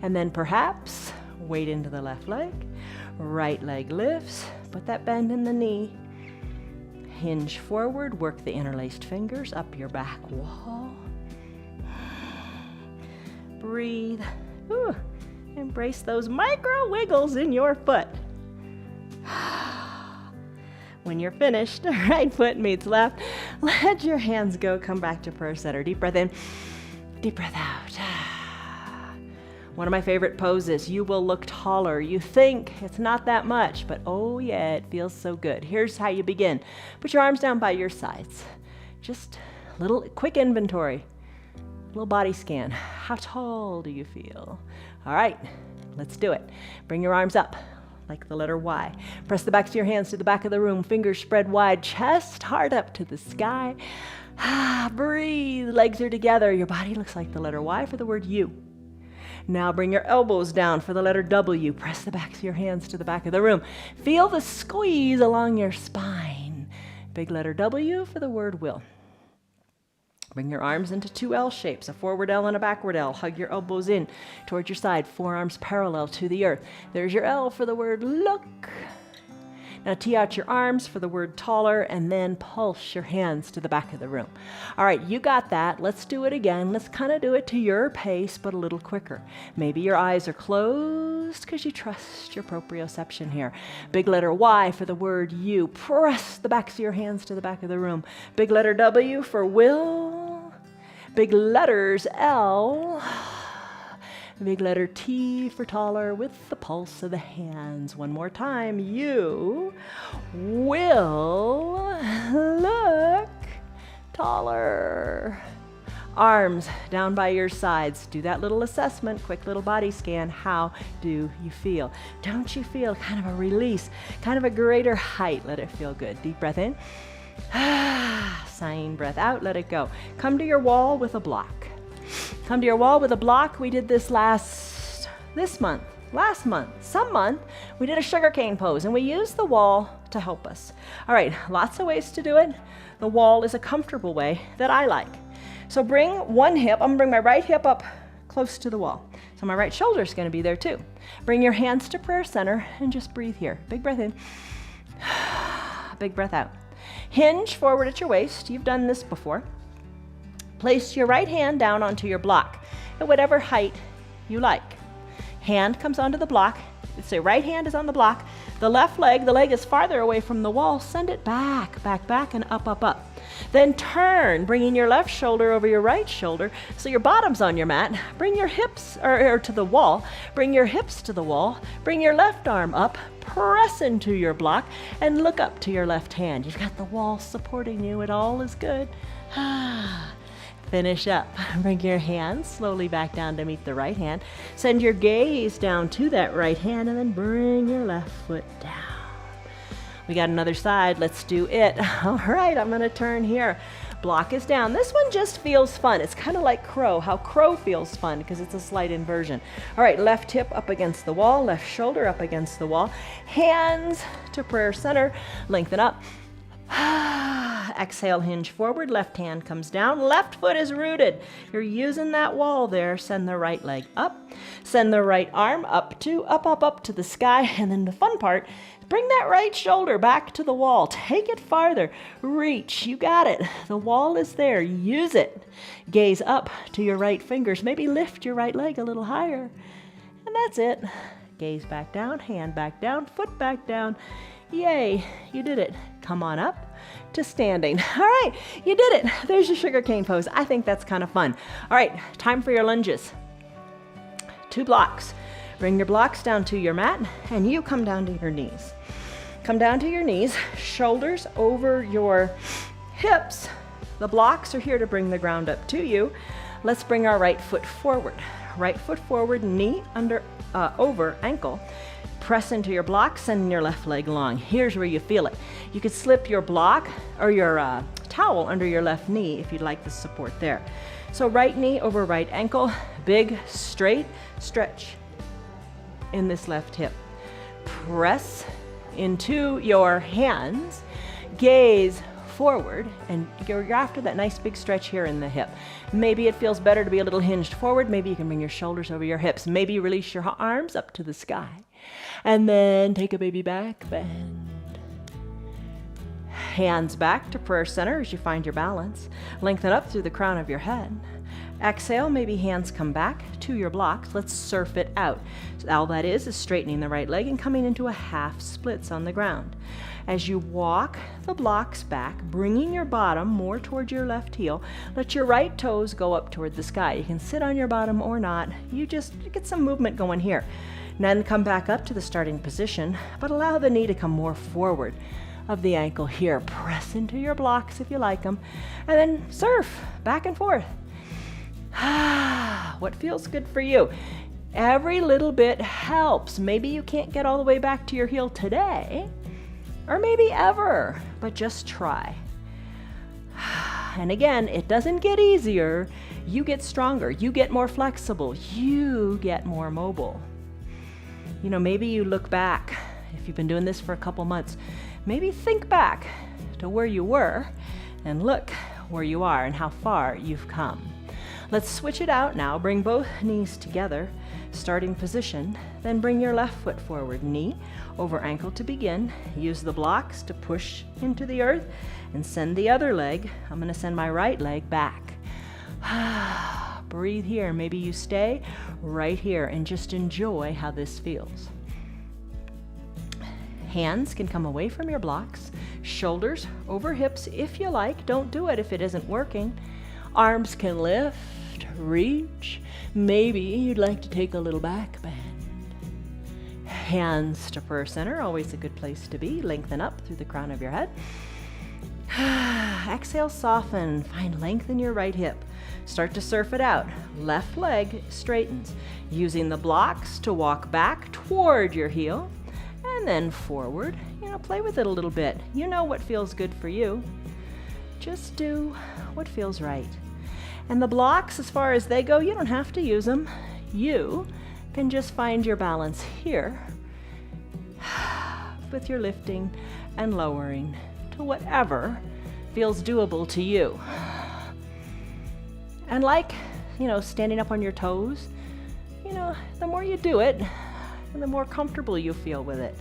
And then perhaps weight into the left leg. Right leg lifts, put that bend in the knee. Hinge forward, work the interlaced fingers up your back wall. Breathe. Ooh. Embrace those micro wiggles in your foot. When you're finished, right foot meets left. Let your hands go. Come back to prayer center. Deep breath in, deep breath out. One of my favorite poses. You will look taller. You think it's not that much, but oh yeah, it feels so good. Here's how you begin. Put your arms down by your sides. Just a little quick inventory. Little body scan. How tall do you feel? All right, let's do it. Bring your arms up like the letter Y. Press the backs of your hands to the back of the room. Fingers spread wide. Chest hard up to the sky. Breathe. Legs are together. Your body looks like the letter Y for the word you. Now bring your elbows down for the letter W. Press the backs of your hands to the back of the room. Feel the squeeze along your spine. Big letter W for the word will. Bring your arms into two L shapes, a forward L and a backward L. Hug your elbows in towards your side, forearms parallel to the earth. There's your L for the word look. Now tee out your arms for the word taller and then pulse your hands to the back of the room. All right, you got that. Let's do it again. Let's kind of do it to your pace, but a little quicker. Maybe your eyes are closed because you trust your proprioception here. Big letter Y for the word you. Press the backs of your hands to the back of the room. Big letter W for will. Big letters L. Big letter T for taller with the pulse of the hands. One more time. You will look taller. Arms down by your sides. Do that little assessment, quick little body scan. How do you feel? Don't you feel kind of a release, kind of a greater height? Let it feel good. Deep breath in. Sighing breath out. Let it go. Come to your wall with a block. Come to your wall with a block. We did this last month, some month, we did a sugarcane pose and we used the wall to help us. All right, lots of ways to do it. The wall is a comfortable way that I like. So bring one hip, I'm gonna bring my right hip up close to the wall. So my right shoulder is gonna be there too. Bring your hands to prayer center and just breathe here. Big breath in, big breath out. Hinge forward at your waist. You've done this before. Place your right hand down onto your block at whatever height you like. Hand comes onto the block. So right hand is on the block. The left leg, the leg is farther away from the wall. Send it back, back, back, and up, up, up. Then turn, bringing your left shoulder over your right shoulder so your bottom's on your mat. Bring your hips or to the wall. Bring your hips to the wall. Bring your left arm up. Press into your block and look up to your left hand. You've got the wall supporting you. It all is good. Finish up. Bring your hands slowly back down to meet the right hand. Send your gaze down to that right hand and then bring your left foot down. We got another side. Let's do it. All right, I'm going to turn here. Block is down. This one just feels fun. It's kind of like crow, how crow feels fun because it's a slight inversion. All right, left hip up against the wall, left shoulder up against the wall. Hands to prayer center. Lengthen up. Exhale, hinge forward, left hand comes down, left foot is rooted. You're using that wall there. Send the right leg up, send the right arm up to the sky, and then the fun part, bring that right shoulder back to the wall. Take it farther, reach, you got it. The wall is there, use it. Gaze up to your right fingers, maybe lift your right leg a little higher, and that's it. Gaze back down, hand back down, foot back down. Yay, you did it. Come on up to standing. All right, you did it. There's your sugarcane pose. I think that's kind of fun. All right, time for your lunges. 2 blocks. Bring your blocks down to your mat and you come down to your knees. Come down to your knees, shoulders over your hips. The blocks are here to bring the ground up to you. Let's bring our right foot forward. Right foot forward, knee under, over ankle. Press into your block, send your left leg long. Here's where you feel it. You could slip your block or your towel under your left knee if you'd like the support there. So right knee over right ankle, big straight stretch in this left hip. Press into your hands, gaze forward, and you're after that nice big stretch here in the hip. Maybe it feels better to be a little hinged forward. Maybe you can bring your shoulders over your hips. Maybe release your arms up to the sky. And then take a baby back bend. Hands back to prayer center as you find your balance. Lengthen up through the crown of your head. Exhale, maybe hands come back to your blocks. Let's surf it out. So all that is straightening the right leg and coming into a half splits on the ground. As you walk the blocks back, bringing your bottom more toward your left heel, let your right toes go up toward the sky. You can sit on your bottom or not. You get some movement going here. And then come back up to the starting position, but allow the knee to come more forward of the ankle here. Press into your blocks if you like them, and then surf back and forth. What feels good for you? Every little bit helps. Maybe you can't get all the way back to your heel today, or maybe ever, but just try. And again, it doesn't get easier. You get stronger, you get more flexible, you get more mobile. You know, maybe you look back, if you've been doing this for a couple months, maybe think back to where you were and look where you are and how far you've come. Let's switch it out now. Bring both knees together, starting position. Then bring your left foot forward, knee over ankle to begin. Use the blocks to push into the earth and send the other leg. I'm going to send my right leg back. Breathe here. Maybe you stay right here and just enjoy how this feels. Hands can come away from your blocks, shoulders over hips if you like. Don't do it if it isn't working. Arms can lift, reach. Maybe you'd like to take a little back bend. Hands to prayer center, always a good place to be. Lengthen up through the crown of your head. Exhale, soften. Find length in your right hip. Start to surf it out. Left leg straightens. Using the blocks to walk back toward your heel. And then forward. Play with it a little bit. You know what feels good for you. Just do what feels right. And the blocks, as far as they go, you don't have to use them. You can just find your balance here with your lifting and lowering to whatever feels doable to you. And like, standing up on your toes, the more you do it, the more comfortable you feel with it.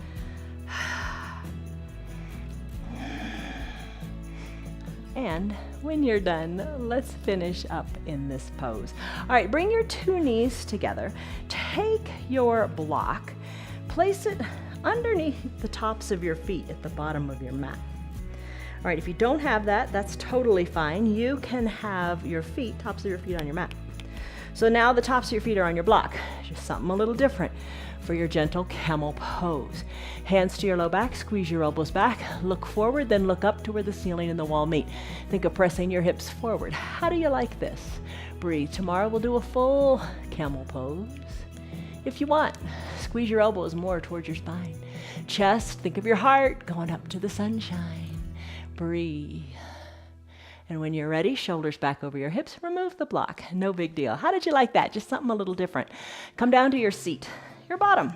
And when you're done, let's finish up in this pose. All right, bring your two knees together. Take your block, place it underneath the tops of your feet at the bottom of your mat. All right, if you don't have that, that's totally fine. You can have your feet, tops of your feet on your mat. So now the tops of your feet are on your block. Just something a little different for your gentle camel pose. Hands to your low back, squeeze your elbows back, look forward, then look up to where the ceiling and the wall meet. Think of pressing your hips forward. How do you like this? Breathe. Tomorrow we'll do a full camel pose. If you want, squeeze your elbows more towards your spine. Chest, think of your heart going up to the sunshine. Breathe. And when you're ready, shoulders back over your hips, remove the block. No big deal. How did you like that? Just something a little different. Come down to your seat, your bottom.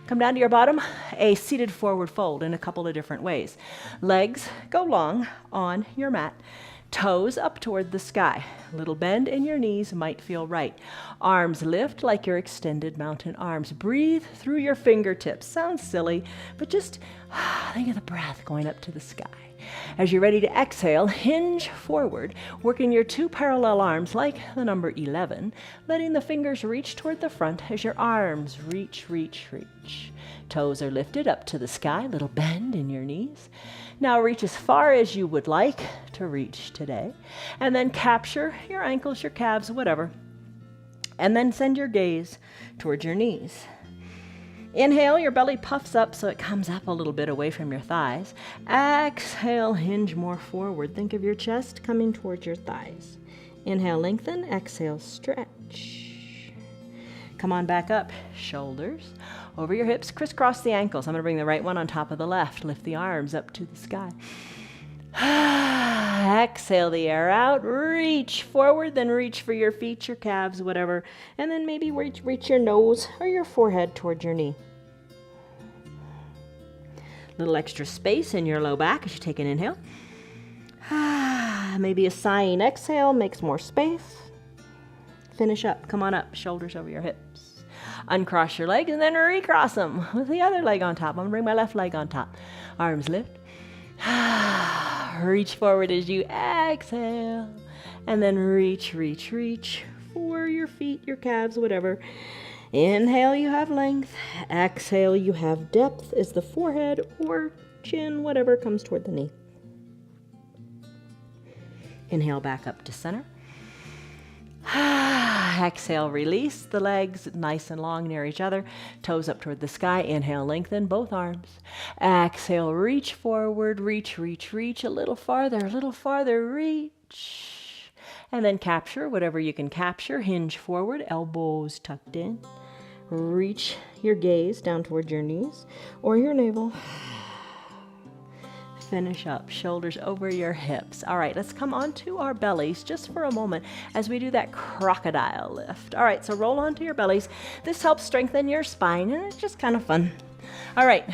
Come down to your bottom, a seated forward fold in a couple of different ways. Legs go long on your mat. Toes up toward the sky. A little bend in your knees might feel right. Arms lift like your extended mountain arms. Breathe through your fingertips. Sounds silly, but just think of the breath going up to the sky. As you're ready to exhale, hinge forward, working your two parallel arms like the number 11, letting the fingers reach toward the front as your arms reach, reach, reach. Toes are lifted up to the sky, little bend in your knees. Now reach as far as you would like to reach today, and then capture your ankles, your calves, whatever, and then send your gaze towards your knees. Inhale, your belly puffs up so it comes up a little bit away from your thighs. Exhale, hinge more forward. Think of your chest coming towards your thighs. Inhale, lengthen. Exhale, stretch. Come on back up. Shoulders over your hips. Crisscross the ankles. I'm going to bring the right one on top of the left. Lift the arms up to the sky. Exhale the air out. Reach forward, then reach for your feet, your calves, whatever. And then maybe reach your nose or your forehead towards your knee. Little extra space in your low back as you take an inhale. Maybe a sighing exhale makes more space. Finish up. Come on up. Shoulders over your hips. Uncross your legs and then recross them with the other leg on top. I'm going to bring my left leg on top. Arms lift. Reach forward as you exhale. And then reach, reach, reach for your feet, your calves, whatever. Inhale, you have length. Exhale, you have depth as the forehead or chin, whatever comes toward the knee. Inhale back up to center. Exhale, release the legs nice and long near each other. Toes up toward the sky. Inhale, lengthen both arms. Exhale, reach forward. Reach, reach, reach. A little farther, reach. And then capture whatever you can capture. Hinge forward, elbows tucked in. Reach your gaze down toward your knees or your navel. Finish up, shoulders over your hips. All right, let's come onto our bellies just for a moment as we do that crocodile lift. All right, so roll onto your bellies. This helps strengthen your spine, and it's just kind of fun. All right,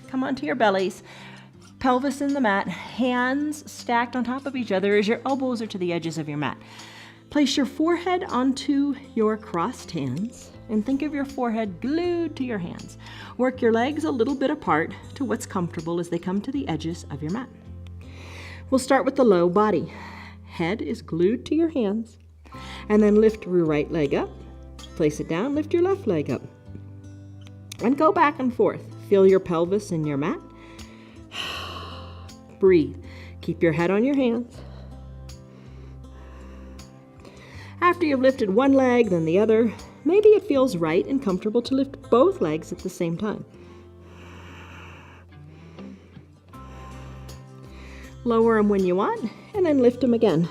come onto your bellies. Pelvis in the mat, hands stacked on top of each other as your elbows are to the edges of your mat. Place your forehead onto your crossed hands and think of your forehead glued to your hands. Work your legs a little bit apart to what's comfortable as they come to the edges of your mat. We'll start with the low body. Head is glued to your hands. And then lift your right leg up. Place it down, lift your left leg up. And go back and forth. Feel your pelvis in your mat. Breathe. Keep your head on your hands. After you've lifted one leg, then the other, maybe it feels right and comfortable to lift both legs at the same time. Lower them when you want, and then lift them again.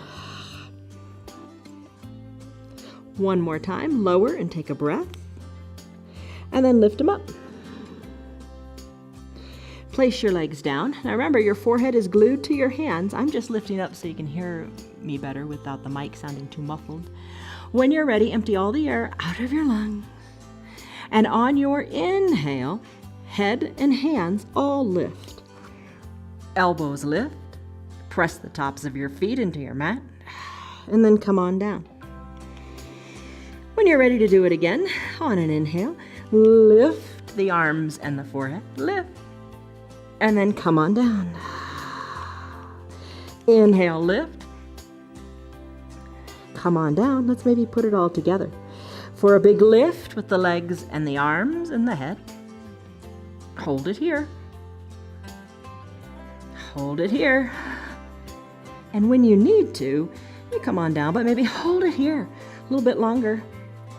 One more time, lower and take a breath, and then lift them up. Place your legs down. Now remember, your forehead is glued to your hands. I'm just lifting up so you can hear me better without the mic sounding too muffled. When you're ready, empty all the air out of your lungs. And on your inhale, head and hands all lift. Elbows lift. Press the tops of your feet into your mat. And then come on down. When you're ready to do it again, on an inhale, lift the arms and the forehead. Lift. And then come on down. Inhale, lift. Come on down. Let's maybe put it all together. For a big lift with the legs and the arms and the head. Hold it here. Hold it here. And when you need to, you come on down, but maybe hold it here a little bit longer.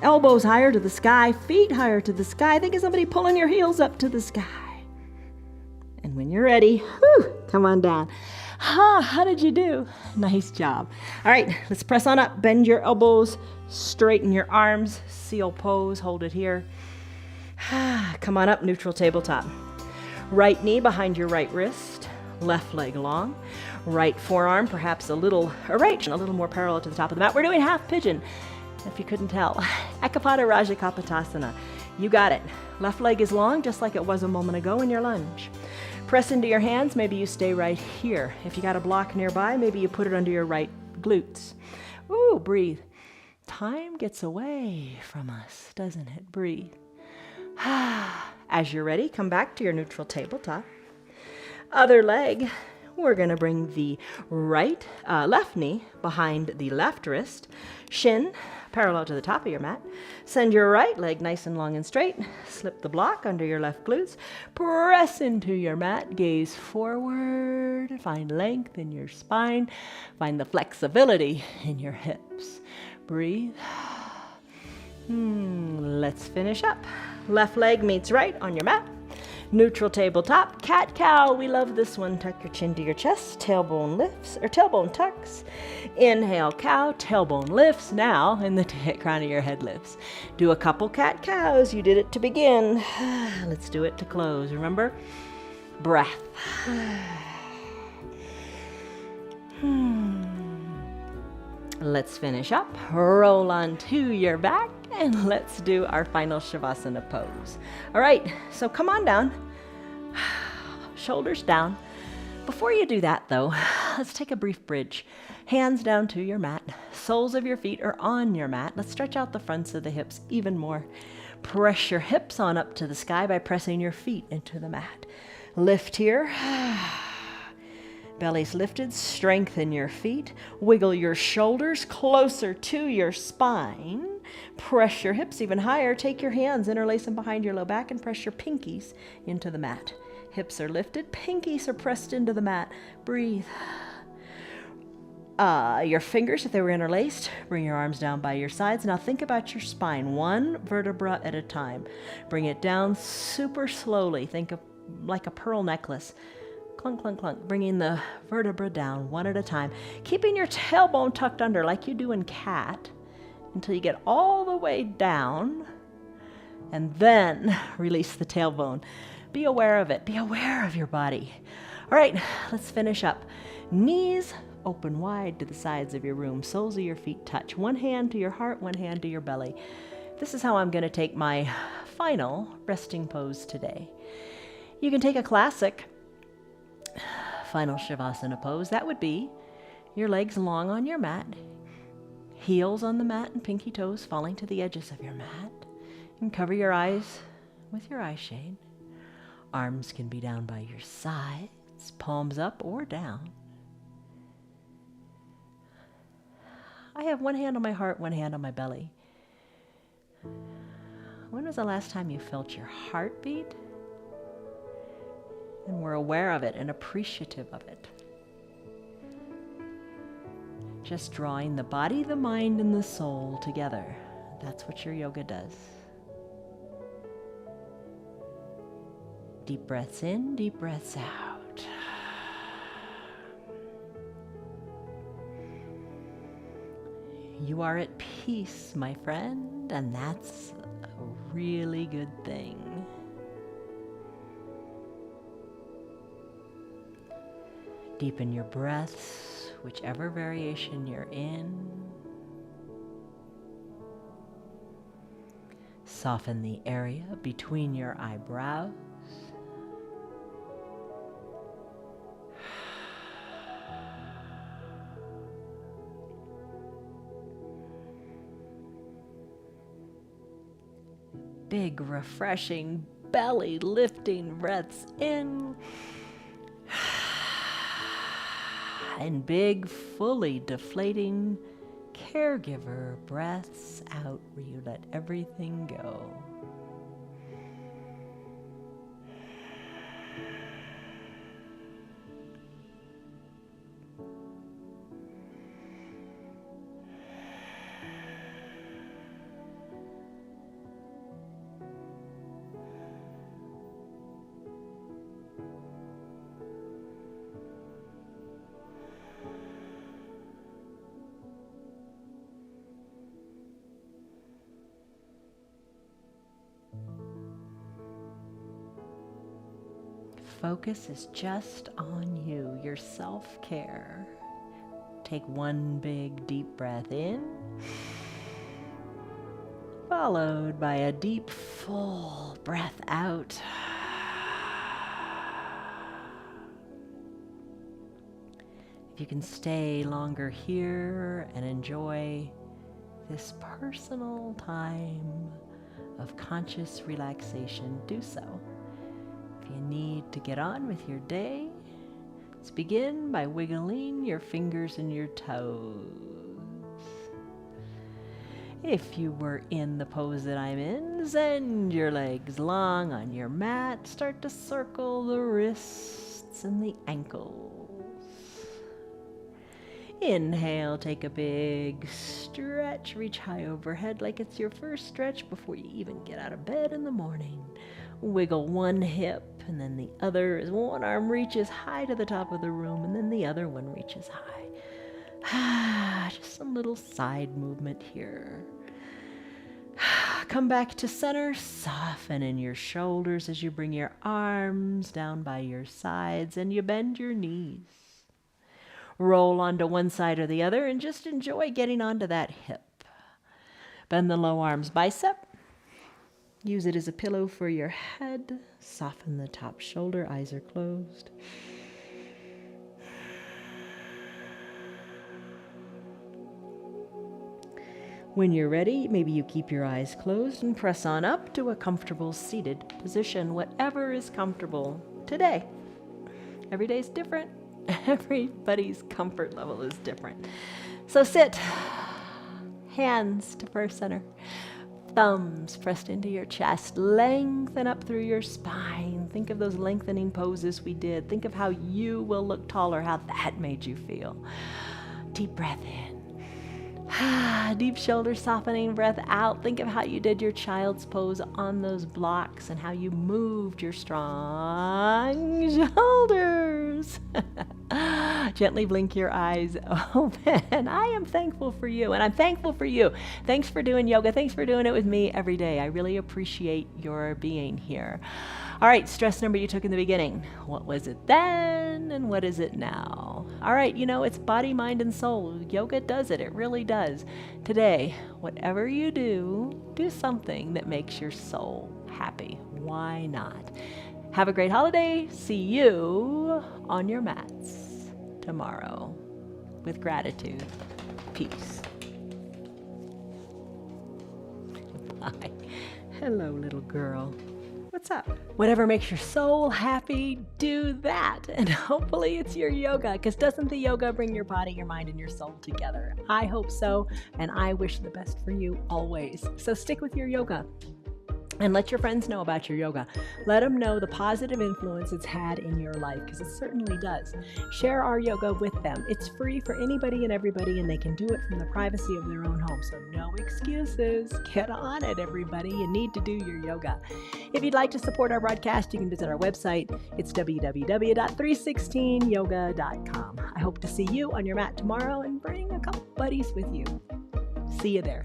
Elbows higher to the sky, feet higher to the sky. Think of somebody pulling your heels up to the sky. And when you're ready, come on down. How did you do? Nice job. All right, let's press on up. Bend your elbows, straighten your arms, seal pose, hold it here. Come on up, neutral tabletop. Right knee behind your right wrist, left leg long, right forearm perhaps a little more parallel to the top of the mat. We're doing half pigeon, if you couldn't tell. Ekapada Raja Kapotasana. You got it. Left leg is long, just like it was a moment ago in your lunge. Press into your hands, maybe you stay right here. If you got a block nearby, maybe you put it under your right glutes. Ooh, breathe. Time gets away from us, doesn't it? Breathe. As you're ready, come back to your neutral tabletop. Other leg, we're gonna bring the left knee behind the left wrist, shin parallel to the top of your mat. Send your right leg nice and long and straight. Slip the block under your left glutes. Press into your mat. Gaze forward. Find length in your spine. Find the flexibility in your hips. Breathe. Let's finish up. Left leg meets right on your mat. Neutral tabletop, cat-cow. We love this one. Tuck your chin to your chest. Tailbone lifts, or tailbone tucks. Inhale, cow. Tailbone lifts now, and the crown of your head lifts. Do a couple cat-cows. You did it to begin. Let's do it to close. Remember? Breath. Let's finish up. Roll onto your back. And let's do our final Shavasana pose. All right, so come on down. Shoulders down. Before you do that though, let's take a brief bridge. Hands down to your mat. Soles of your feet are on your mat. Let's stretch out the fronts of the hips even more. Press your hips on up to the sky by pressing your feet into the mat. Lift here. Belly's lifted. Strengthen your feet. Wiggle your shoulders closer to your spine. Press your hips even higher. Take your hands, interlace them behind your low back, and press your pinkies into the mat. Hips are lifted. Pinkies are pressed into the mat. Breathe. Your fingers, if they were interlaced, bring your arms down by your sides. Now think about your spine, one vertebra at a time. Bring it down super slowly. Think of like a pearl necklace. Clunk, clunk, clunk. Bringing the vertebra down one at a time. Keeping your tailbone tucked under like you do in cat until you get all the way down. And then release the tailbone. Be aware of it. Be aware of your body. All right, let's finish up. Knees open wide to the sides of your room. Soles of your feet touch. One hand to your heart, one hand to your belly. This is how I'm going to take my final resting pose today. You can take a classic final Shavasana pose. That would be your legs long on your mat, heels on the mat and pinky toes falling to the edges of your mat. And cover your eyes with your eye shade. Arms can be down by your sides, palms up or down. I have one hand on my heart, one hand on my belly. When was the last time you felt your heartbeat? And were aware of it and appreciative of it. Just drawing the body, the mind, and the soul together. That's what your yoga does. Deep breaths in, deep breaths out. You are at peace, my friend, and that's a really good thing. Deepen your breaths, whichever variation you're in. Soften the area between your eyebrows. Big, refreshing, belly lifting breaths in. And big, fully deflating caregiver breaths out where you let everything go. Focus is just on you, your self-care. Take one big deep breath in, followed by a deep, full breath out. If you can stay longer here and enjoy this personal time of conscious relaxation, do so. If you need to get on with your day, let's begin by wiggling your fingers and your toes. If you were in the pose that I'm in, send your legs long on your mat. Start to circle the wrists and the ankles. Inhale, take a big stretch, reach high overhead like it's your first stretch before you even get out of bed in the morning. Wiggle one hip and then the other as one arm reaches high to the top of the room and then the other one reaches high. Just a little side movement here. Come back to center, soften in your shoulders as you bring your arms down by your sides and you bend your knees. Roll onto one side or the other and just enjoy getting onto that hip. Bend the low arms bicep. Use it as a pillow for your head. Soften the top shoulder, eyes are closed. When you're ready, maybe you keep your eyes closed and press on up to a comfortable seated position, whatever is comfortable today. Every day is different. Everybody's comfort level is different. So sit, hands to first center, thumbs pressed into your chest, lengthen up through your spine. Think of those lengthening poses we did. Think of how you will look taller, how that made you feel. Deep breath in. Deep shoulder softening breath out. Think of how you did your child's pose on those blocks and how you moved your strong shoulders. Gently blink your eyes open. I am thankful for you, and I'm thankful for you. Thanks for doing yoga. Thanks for doing it with me every day. I really appreciate your being here. All right, stress number you took in the beginning. What was it then, and what is it now? All right, it's body, mind, and soul. Yoga does it. It really does. Today, whatever you do, do something that makes your soul happy. Why not? Have a great holiday. See you on your mats tomorrow. With gratitude. Peace. Bye. Hello, little girl. What's up? Whatever makes your soul happy, do that. And hopefully it's your yoga, because doesn't the yoga bring your body, your mind, and your soul together? I hope so, and I wish the best for you always. So stick with your yoga. And let your friends know about your yoga. Let them know the positive influence it's had in your life, because it certainly does. Share our yoga with them. It's free for anybody and everybody, and they can do it from the privacy of their own home. So no excuses. Get on it, everybody. You need to do your yoga. If you'd like to support our broadcast, you can visit our website. It's www.316yoga.com. I hope to see you on your mat tomorrow, and bring a couple buddies with you. See you there.